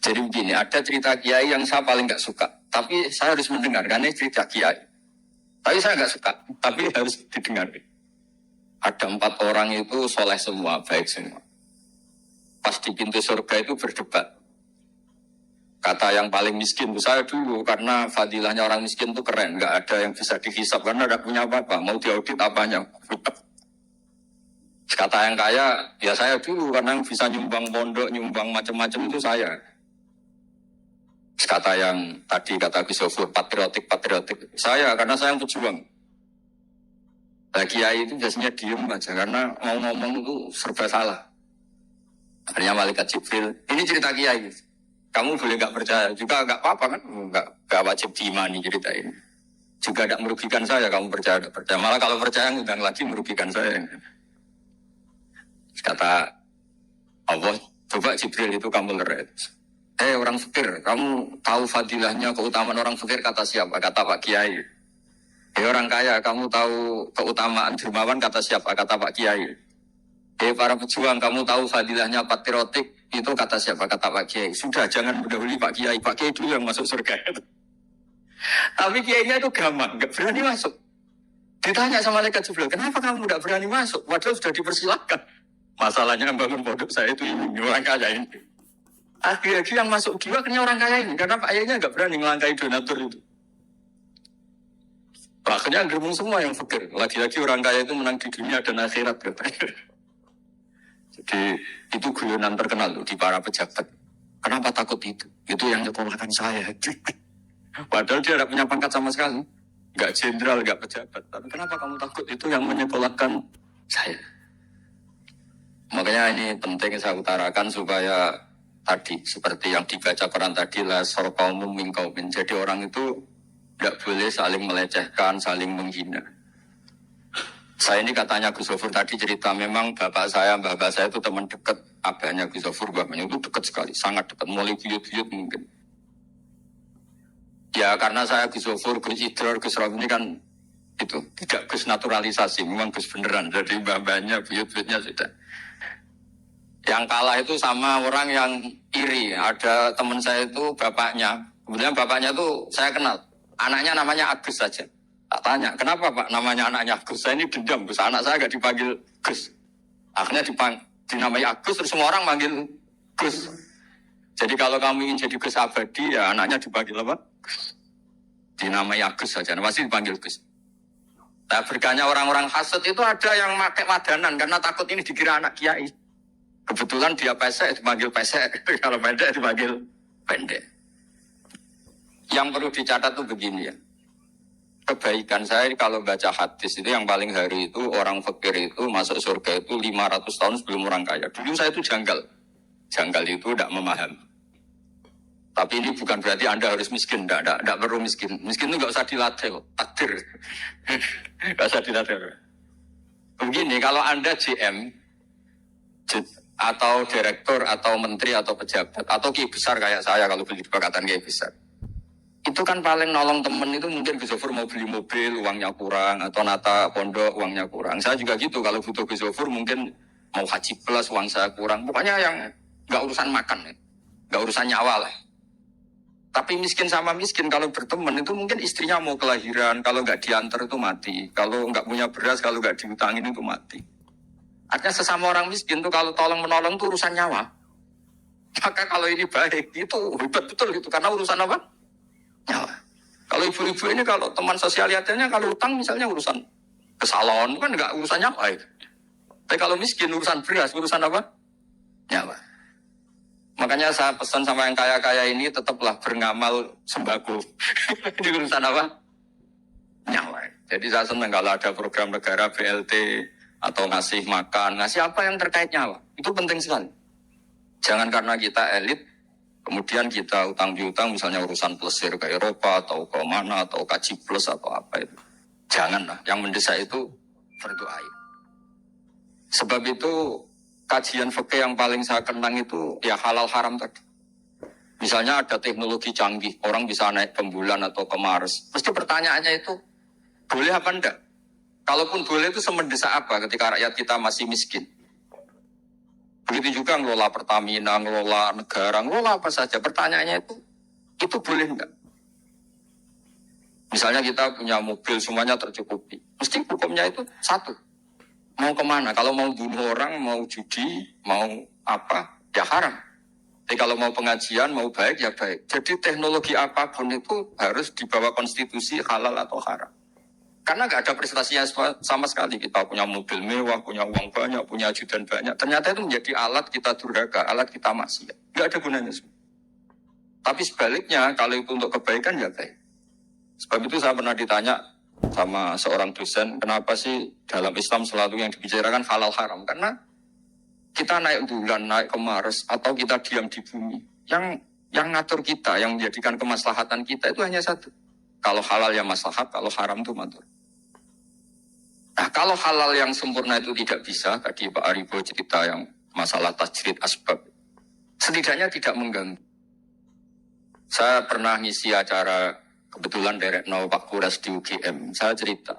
Jadi begini, ada cerita kiai yang saya paling nggak suka, tapi saya harus mendengar karena cerita kiai. Tapi saya nggak suka, tapi harus didengar. Ada 4 orang itu soleh semua, baik semua. Pas di pintu surga itu berdebat. Kata yang paling miskin itu saya dulu, karena fadilahnya orang miskin itu keren, nggak ada yang bisa dihisap karena nggak punya apa-apa, mau diaudit apanya. Kata yang kaya, ya saya dulu karena yang bisa nyumbang pondok, nyumbang macam-macam itu saya. Kata yang tadi kata Gus Sofur, patriotik. Saya, karena saya yang pejuang. Nah, kiai itu biasanya diem aja, karena mau ngomong itu serba salah. Akhirnya malaikat Jibril, ini cerita kiai. Kamu boleh nggak percaya, juga nggak apa-apa kan, nggak wajib diimani cerita ini. Juga tidak merugikan saya, kamu percaya nggak percaya. Malah kalau percaya ngundang lagi merugikan saya. Kata Allah, coba Jibril itu kamu leret. Orang fakir, kamu tahu fadilahnya, keutamaan orang fakir kata siapa? Kata Pak Kiai. Orang kaya, kamu tahu keutamaan dermawan kata siapa? Kata Pak Kiai. Para pejuang, kamu tahu fadilahnya patriotik, itu kata siapa? Kata Pak Kiai. Sudah, jangan mendahului Pak Kiai. Pak Kiai dulu yang masuk surga. Tapi Kiainya itu gampang, nggak berani masuk. Ditanya sama malaikat Jibril, kenapa kamu nggak berani masuk? Padahal sudah dipersilakan. Masalahnya bangun pondok saya itu ini, orang kaya ini. Akhirnya yang masuk jiwa akhirnya orang kaya ini. Karena Pak Ayahnya nggak berani melangkahi donatur itu. Akhirnya gerbong semua yang fakir. Lagi-lagi orang kaya itu menang di dunia dan akhirat. Jadi itu guyonan terkenal tuh di para pejabat. Kenapa takut itu? Itu yang nyekolahkan saya. Padahal dia tidak punya pangkat sama sekali. Nggak jenderal, nggak pejabat. Tapi kenapa kamu takut? Itu yang menyekolahkan saya. Makanya ini penting saya utarakan supaya tadi seperti yang dibaca Quran tadi lah sorqaumum min qaumin. Jadi orang itu tidak boleh saling melecehkan, saling menghina. Saya ini katanya Gus Sofur tadi cerita memang bapak saya, mbah saya itu teman dekat, abahnya Gus Sofur, bapaknya itu dekat sekali, sangat dekat, mulai buyut-buyut mungkin. Ya karena saya Gus Sofur, Gus Idror, Gus Rob ini kan itu tidak Gus naturalisasi, memang Gus beneran. Jadi mbah-mbahnya, buyut-buyutnya sudah. Yang kalah itu sama orang yang iri. Ada teman saya itu bapaknya. Kemudian bapaknya itu saya kenal. Anaknya namanya Agus saja. Tak tanya, kenapa Pak namanya anaknya Agus? Saya ini dendam, Gus. Anak saya gak dipanggil Gus. Akhirnya dinamai Agus, terus semua orang manggil Gus. Jadi kalau kamu ingin jadi Gus abadi, ya anaknya dipanggil apa? Gus. Dinamai Agus saja, pasti dipanggil Gus. Nah, berkahnya orang-orang hasad itu ada yang pakai madanan, karena takut ini dikira anak kiai. Kebetulan dia pesek, dipanggil pesek. Kalau pendek, dipanggil pendek. Yang perlu dicatat tuh begini ya. Kebaikan saya kalau baca hadis itu yang paling hari itu orang fakir itu masuk surga itu 500 tahun sebelum orang kaya. Dulu saya itu janggal. Janggal itu tidak memahami. Tapi ini bukan berarti Anda harus miskin. Tidak perlu miskin. Miskin itu nggak usah dilatih kok. Takdir. Nggak usah dilatih. Begini, kalau Anda GM atau direktur atau menteri atau pejabat atau kiai besar kayak saya kalau beli jabatan kiai besar itu kan paling nolong temen itu mungkin Gus Sofur mau beli mobil uangnya kurang atau nata pondok uangnya kurang. Saya juga gitu kalau butuh Gus Sofur mungkin mau haji plus uang saya kurang, pokoknya yang nggak urusan makan ya, nggak urusan nyawa lah. Tapi miskin sama miskin kalau berteman itu mungkin istrinya mau kelahiran, kalau nggak diantar itu mati, kalau nggak punya beras, kalau nggak diutangin itu mati. Artinya sesama orang miskin tuh kalau tolong menolong tuh urusan nyawa. Maka kalau ini baik itu hebat betul gitu karena urusan apa? Nyawa. Kalau ibu-ibu ini kalau teman sosialitianya kalau utang misalnya urusan ke salon kan nggak urusan nyawa. Tapi kalau miskin urusan beras urusan apa? Nyawa. Makanya saya pesan sama yang kaya-kaya ini tetaplah beramal sembako. Di urusan apa? Nyawa. Jadi saya senang kalau ada program negara BLT atau ngasih makan, ngasih apa yang terkait nyawa. Itu penting sekali. Jangan karena kita elit, kemudian kita utang-piutang misalnya urusan plesir ke Eropa atau ke mana, atau kaji plus atau apa itu. Janganlah, yang mendesak itu berdoa. Sebab itu kajian fikih yang paling saya kenang itu ya halal haram tadi. Misalnya ada teknologi canggih, orang bisa naik ke bulan atau ke Mars. Mesti pertanyaannya itu, boleh apa enggak? Kalaupun boleh itu semendesak apa ketika rakyat kita masih miskin? Begitu juga ngelola Pertamina, ngelola negara, ngelola apa saja. Pertanyaannya itu boleh enggak? Misalnya kita punya mobil semuanya tercukupi. Mesti hukumnya itu satu. Mau kemana? Kalau mau bunuh orang, mau judi, mau apa, ya haram. Tapi kalau mau pengajian, mau baik, ya baik. Jadi teknologi apapun itu harus dibawa konstitusi halal atau haram. Karena nggak ada prestasinya sama sekali. Kita punya mobil mewah, punya uang banyak, punya ajudan banyak. Ternyata itu menjadi alat kita durhaka, alat kita maksiat. Nggak ada gunanya semua. Tapi sebaliknya, kalau itu untuk kebaikan, ya baik. Sebab itu saya pernah ditanya sama seorang dosen, kenapa sih dalam Islam selalu yang dibicarakan halal haram? Karena kita naik bulan, naik ke Mars, atau kita diam di bumi. Yang ngatur kita, yang menjadikan kemaslahatan kita itu hanya satu. Kalau halal ya maslahat, kalau haram itu matur. Nah, kalau halal yang sempurna itu tidak bisa, tadi Pak Aribo cerita yang masalah tajrid asbab, setidaknya tidak mengganggu. Saya pernah ngisi acara, kebetulan derek Pak Kuras di UGM, saya cerita.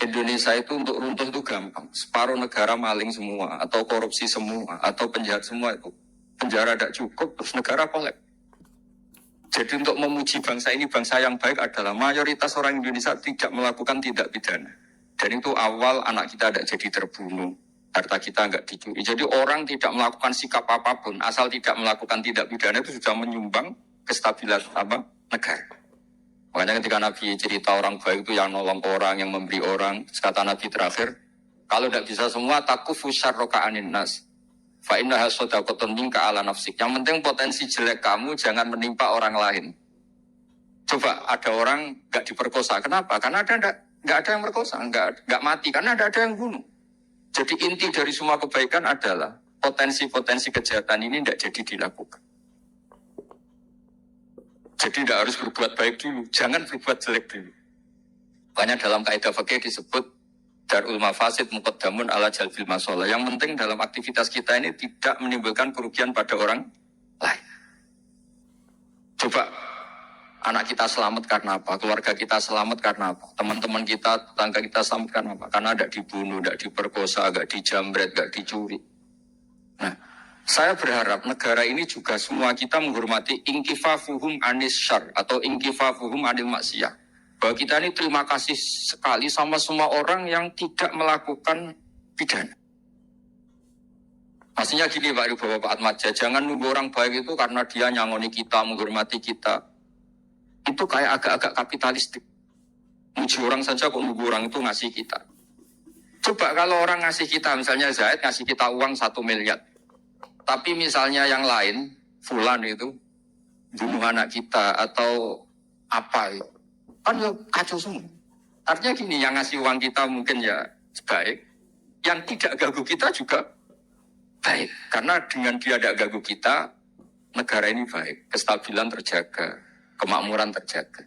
Indonesia itu untuk runtuh itu gampang. Separuh negara maling semua, atau korupsi semua, atau penjahat semua itu. Penjara tidak cukup, terus negara kolek. Jadi untuk memuji bangsa ini, bangsa yang baik adalah mayoritas orang Indonesia tidak melakukan tindak pidana. Dan itu awal anak kita tidak jadi terbunuh, harta kita nggak dicuri. Jadi orang tidak melakukan sikap apapun, asal tidak melakukan tindak pidana itu sudah menyumbang kestabilan negara. Makanya ketika Nabi cerita orang baik itu yang nolong orang, yang memberi orang, kata Nabi terakhir, kalau tidak bisa semua, takufu syarroka anin nas. Fa'innaha sodakotun minka ala nafsik. Yang penting potensi jelek kamu jangan menimpa orang lain. Coba ada orang nggak diperkosa, kenapa? Karena nggak ada yang merkosa, nggak mati, karena ada yang bunuh. Jadi inti dari semua kebaikan adalah potensi-potensi kejahatan ini tidak jadi dilakukan. Jadi tidak harus berbuat baik dulu, jangan berbuat jelek dulu. Makanya dalam kaidah fikih disebut darul mafasid muqaddamun ala jalbil masalah. Yang penting dalam aktivitas kita ini tidak menimbulkan kerugian pada orang lain. Coba anak kita selamat karena apa? Keluarga kita selamat karena apa? Teman-teman kita, tetangga kita selamat karena apa? Karena tidak dibunuh, tidak diperkosa, tidak dijamret, tidak dicuri. Nah, saya berharap negara ini juga semua kita menghormati inkifafuhum anis syar atau inkifafuhum anil maksiyah. Bahwa kita ini terima kasih sekali sama semua orang yang tidak melakukan pidana. Maksudnya gini Pak Ibu Bapak Atmaja, jangan nunggu orang baik itu karena dia nyangoni kita, menghormati kita. Itu kayak agak-agak kapitalistik. Muji orang saja kok nunggu orang itu ngasih kita. Coba kalau orang ngasih kita, misalnya Zaid ngasih kita uang 1 miliar. Tapi misalnya yang lain, Fulan itu, bunuh anak kita atau apa itu. Kan ya kacau semua. Artinya gini, yang ngasih uang kita mungkin ya baik. Yang tidak ganggu kita juga baik. Karena dengan dia tidak ganggu kita, negara ini baik. Kestabilan terjaga, kemakmuran terjaga.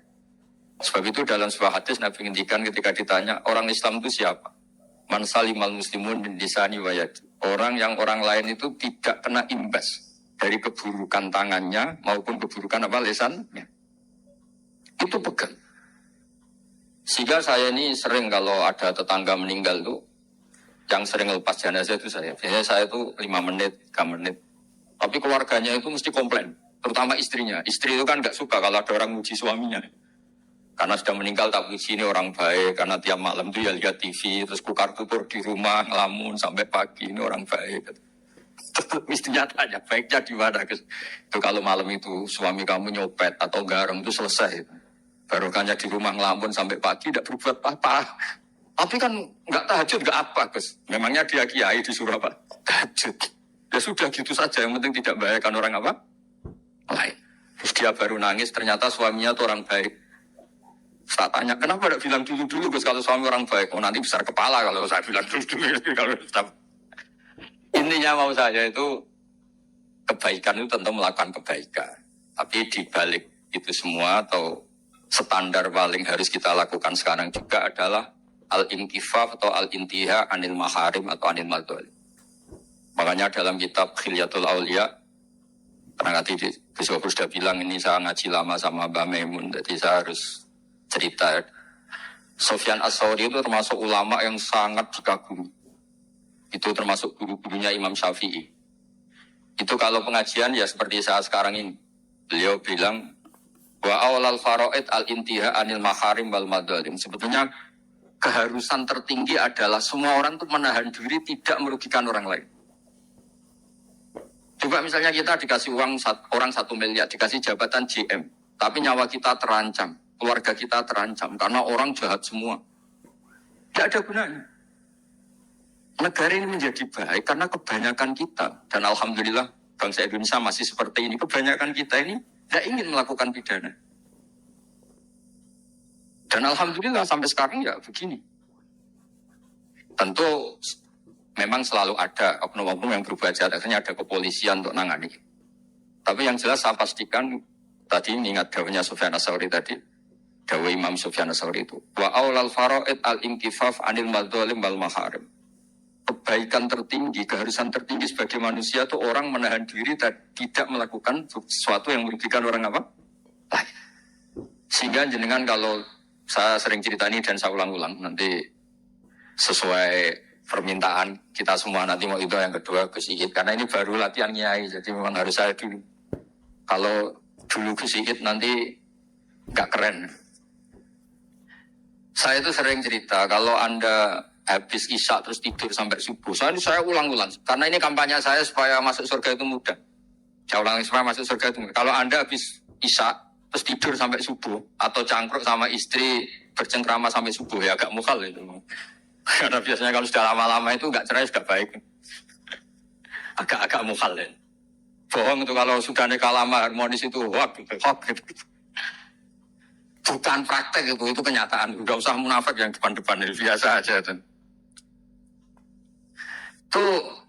Sebab itu dalam sebuah hadis Nabi ngendikan ketika ditanya, orang Islam itu siapa? Man salimal muslimun min lisani wa yadi. Orang yang orang lain itu tidak kena imbas dari keburukan tangannya maupun keburukan lisannya. Itu pegang. Sehingga saya ini sering kalau ada tetangga meninggal tuh, yang sering lepas jenazah itu saya. Biasanya saya itu 5 menit, 3 menit. Tapi keluarganya itu mesti komplain. Terutama istrinya. Istri itu kan gak suka kalau ada orang muji suaminya. Karena sudah meninggal tak puji ini orang baik. Karena tiap malam itu ya lihat TV. Terus kukar-kukur di rumah, ngelamun sampai pagi. Ini orang baik. Terus istrinya tanya, baiknya di mana? Itu kalau malam itu suami kamu nyopet atau garong itu selesai. Barokahnya di rumah ngelamun sampai pagi tidak berbuat apa-apa. Tapi kan nggak tahajud, nggak apa, Gus. Memangnya dia kiai disuruh apa? Tahajud. Ya sudah gitu saja. Yang penting tidak membahayakan orang apa? Lain. Terus dia baru nangis. Ternyata suaminya tuh orang baik. Saya tanya, kenapa tidak bilang dulu Gus kalau suami orang baik? Oh nanti besar kepala kalau saya bilang dulu. Intinya mau saya itu kebaikan itu tentu melakukan kebaikan. Tapi di balik itu semua atau standar paling harus kita lakukan sekarang juga adalah al-inkifaf atau al-intiha anil maharim atau anil madhul. Makanya dalam kitab Khilyatul Aulia, karena tadi Gus Wafur sudah bilang ini saya ngaji lama sama Mbak Maimun, jadi saya harus cerita. Sofyan As-Sauri itu termasuk ulama yang sangat dikagumi. Itu termasuk guru-gurunya Imam Syafi'i. Itu kalau pengajian ya seperti saat sekarang ini. Beliau bilang, wa awlal faraid al-intiha anil maharim wal madzalim. Sebetulnya keharusan tertinggi adalah semua orang itu menahan diri tidak merugikan orang lain. Coba misalnya kita dikasih uang orang 1 miliar, dikasih jabatan GM, tapi nyawa kita terancam, keluarga kita terancam karena orang jahat semua. Tidak ada gunanya. Negara ini menjadi baik karena kebanyakan kita, dan alhamdulillah bangsa Indonesia masih seperti ini. Kebanyakan kita ini tidak ingin melakukan pidana. Dan alhamdulillah sampai sekarang ya begini. Tentu memang selalu ada oknum-oknum yang berbuat jahat, akhirnya ada kepolisian untuk nangani. Tapi yang jelas saya pastikan, tadi mengingat dawuhnya Sufyan Ats-Tsauri tadi, dawuh Imam Sufyan Ats-Tsauri itu, wa aulal faraid al-inkifaf anil madzalim wal maharim. Kebaikan tertinggi, keharusan tertinggi sebagai manusia itu orang menahan diri dan tidak melakukan sesuatu yang merugikan orang apa? Lain. Sehingga jenengan kalau saya sering cerita ini dan saya ulang-ulang, nanti sesuai permintaan kita semua nanti mau itu yang kedua Gus Iit, karena ini baru latihan nyai, jadi memang harus saya dulu. Kalau dulu Gus Iit nanti nggak keren. Saya itu sering cerita kalau Anda habis isya terus tidur sampai subuh. Saya ulang-ulang karena ini kampanye saya supaya masuk surga itu mudah. Saya ulangi supaya masuk surga itu mudah. Kalau Anda habis isya terus tidur sampai subuh atau cangkruk sama istri bercengkrama sampai subuh, ya agak mukhal itu. Karena biasanya kalau sudah lama-lama itu nggak cerai sudah baik. Agak-agak mukhal ya. Bohong itu kalau sudah nikah lama harmonis itu hoax gitu. Bukan praktek itu kenyataan. Udah usah munafik yang depan-depan ini, biasa aja itu. Tuh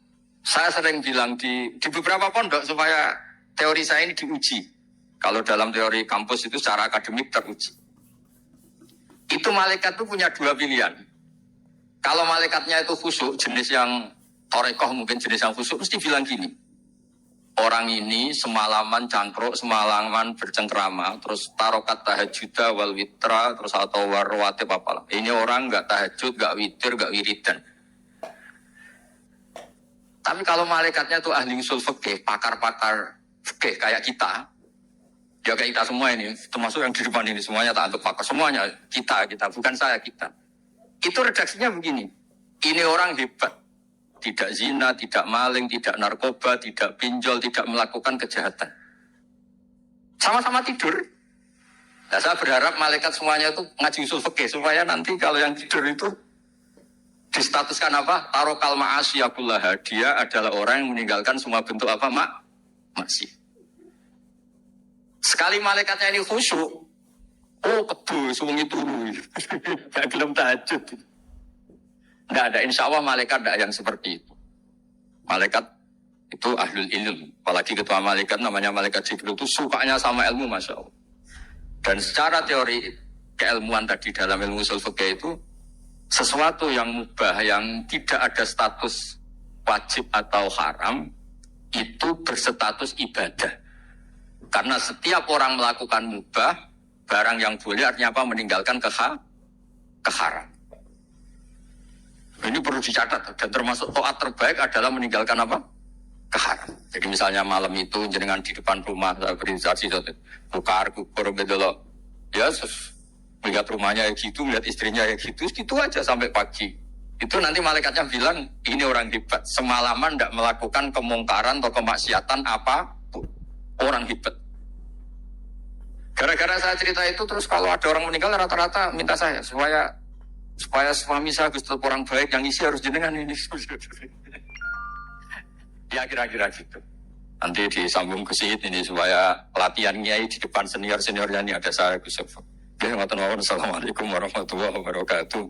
saya sering bilang di beberapa pondok supaya teori saya ini diuji. Kalau dalam teori kampus itu secara akademik teruji. Itu malaikat itu punya 2 pilihan. Kalau malaikatnya itu khusyuk, jenis yang torekoh mungkin jenis yang khusyuk, mesti bilang gini. Orang ini semalaman cangkruk, semalaman bercengkrama, terus tarokat tahajjuda wal witra, terus atau warwatib apalah. Ini orang nggak tahajud, nggak witir, nggak wiridan. Tapi kalau malaikatnya itu ahli usul fikih, pakar-pakar fikih kayak kita, ya kayak kita semua ini, termasuk yang di depan ini semuanya tak untuk pakar, semuanya kita, bukan saya, kita. Itu redaksinya begini, ini orang hebat, tidak zina, tidak maling, tidak narkoba, tidak pinjol, tidak melakukan kejahatan. Sama-sama tidur. Nah, saya berharap malaikat semuanya itu ngaji usul fikih, supaya nanti kalau yang tidur itu distatuskan apa? Tarokal ma'asyiyakullaha, dia adalah orang yang meninggalkan semua bentuk apa? Maksiat. Sekali malaikatnya ini khusyuk, oh kebus, wong itu gak gelem tahajud. Nggak ada, insya Allah malaikat tidak yang seperti itu. Malaikat itu ahlul ilm, apalagi ketua malaikat namanya malaikat Jibril itu sukanya sama ilmu, Masya Allah. Dan secara teori keilmuan tadi dalam ilmu usul fikih itu sesuatu yang mubah, yang tidak ada status wajib atau haram, itu berstatus ibadah. Karena setiap orang melakukan mubah, barang yang boleh artinya apa? Meninggalkan keharam. Ini perlu dicatat, dan termasuk taat terbaik adalah meninggalkan apa? Keharam. Jadi misalnya malam itu jenengan di depan rumah, saya beri saksi, bukar, kukur, bedolok, ya melihat rumahnya kayak gitu, melihat istrinya kayak gitu aja sampai pagi. Itu nanti malaikatnya bilang, ini orang hebat, semalaman tidak melakukan kemungkaran atau kemaksiatan apapun. Orang hebat. Gara-gara saya cerita itu, terus kalau ada orang meninggal rata-rata minta saya supaya suami saya tetap orang baik, yang isi harus jenengan ini. Ya kira-kira gitu. Nanti disambung ke Syed ini supaya latihan nyai di depan senior-seniornya ini ada saya Gus Sofa. Assalamualaikum warahmatullahi wabarakatuh.